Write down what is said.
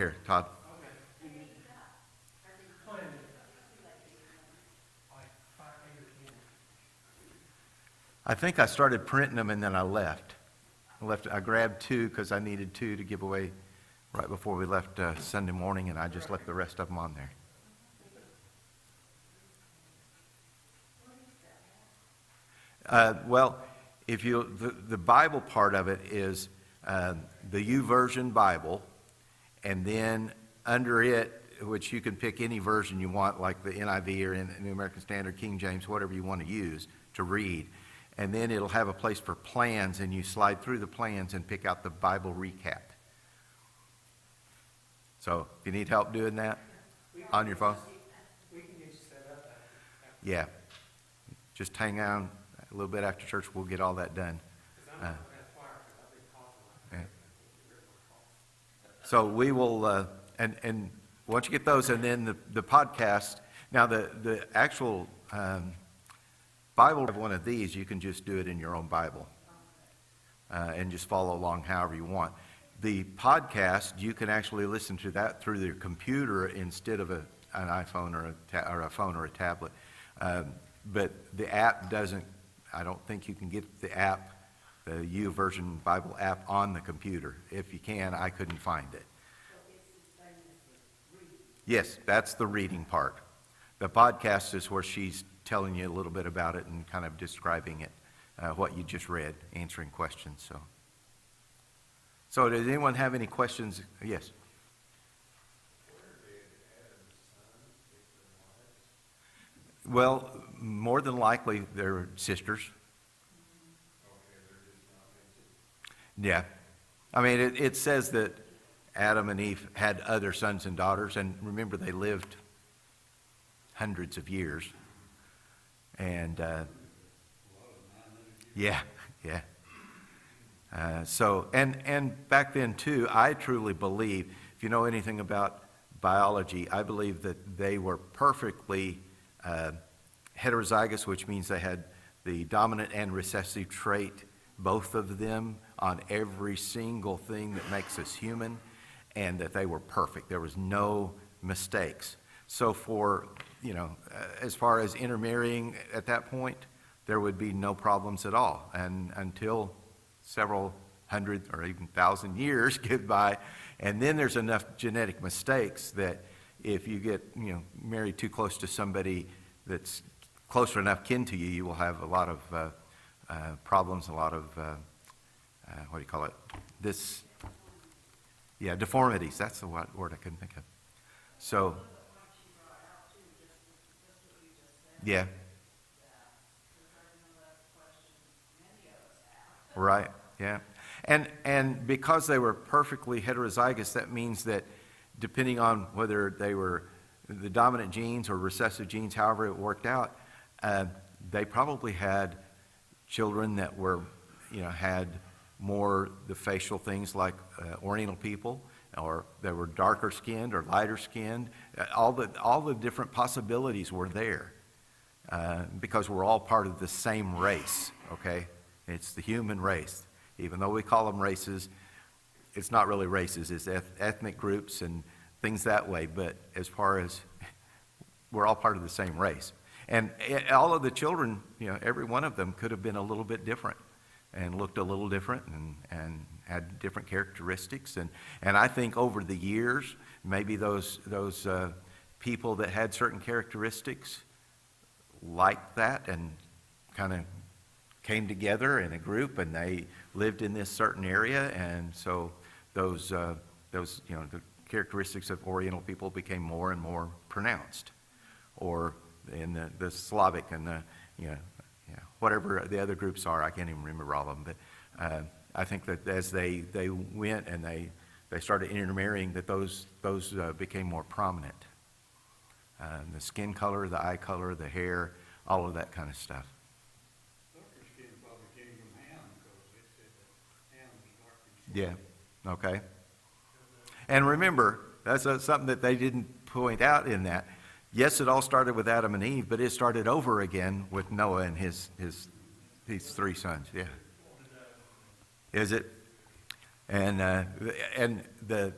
Here, Todd. I think I started printing them and then I left. I grabbed 2 because I needed 2 to give away right before we left Sunday morning, and I just left the rest of them on there. Well, if the Bible part of it is the YouVersion Bible, and then under it, which you can pick any version you want, like the NIV or New American Standard, King James, whatever you want to use to read. And then it'll have a place for plans, and you slide through the plans and pick out the Bible recap. So if you need help doing that on your phone, we can get you set up. yeah, just hang on a little bit after church. We'll get all that done. Yeah. So we will, and once you get those, and then the podcast. Now the actual Bible of one of these, you can just do it in your own Bible and just follow along however you want. The podcast, you can actually listen to that through your computer instead of an iPhone or a phone or a tablet. But the app doesn't. I don't think you can get the app, the YouVersion Bible app, on the computer. If you can, I couldn't find it. Yes, that's the reading part. The podcast is where she's telling you a little bit about it and kind of describing it, what you just read, answering questions. So does anyone have any questions? Yes. Well, more than likely they're sisters. Yeah. I mean, it says that Adam and Eve had other sons and daughters, and remember, they lived hundreds of years. And yeah. So back then too, I truly believe, if you know anything about biology, I believe that they were perfectly heterozygous, which means they had the dominant and recessive trait, both of them, on every single thing that makes us human, and that they were perfect. There was no mistakes. So for, as far as intermarrying at that point, there would be no problems at all. And until several hundred or even 1,000 years get by, and then there's enough genetic mistakes that if you get, married too close to somebody that's closer enough kin to you, you will have a lot of problems, a lot of, deformities. That's the word I couldn't think of. So, yeah. Right, yeah. And because they were perfectly heterozygous, that means that depending on whether they were the dominant genes or recessive genes, however it worked out, they probably had children that were, had more the facial things like Oriental people, or they were darker skinned or lighter skinned. All the different possibilities were there because we're all part of the same race, okay? It's the human race. Even though we call them races, it's not really races. It's ethnic groups and things that way. But as far as we're all part of the same race. And all of the children, every one of them could have been a little bit different and looked a little different and had different characteristics. And I think over the years, maybe those people that had certain characteristics like that and kind of came together in a group, and they lived in this certain area, and so those the characteristics of Oriental people became more and more pronounced, or in the Slavic and the whatever the other groups are. I can't even remember all of them, but I think that as they went and they started intermarrying, that those became more prominent. The skin color, the eye color, the hair, all of that kind of stuff. Yeah, okay. And remember, that's something that they didn't point out in that. Yes, it all started with Adam and Eve, but it started over again with Noah and his 3 sons. Yeah. Is it? And the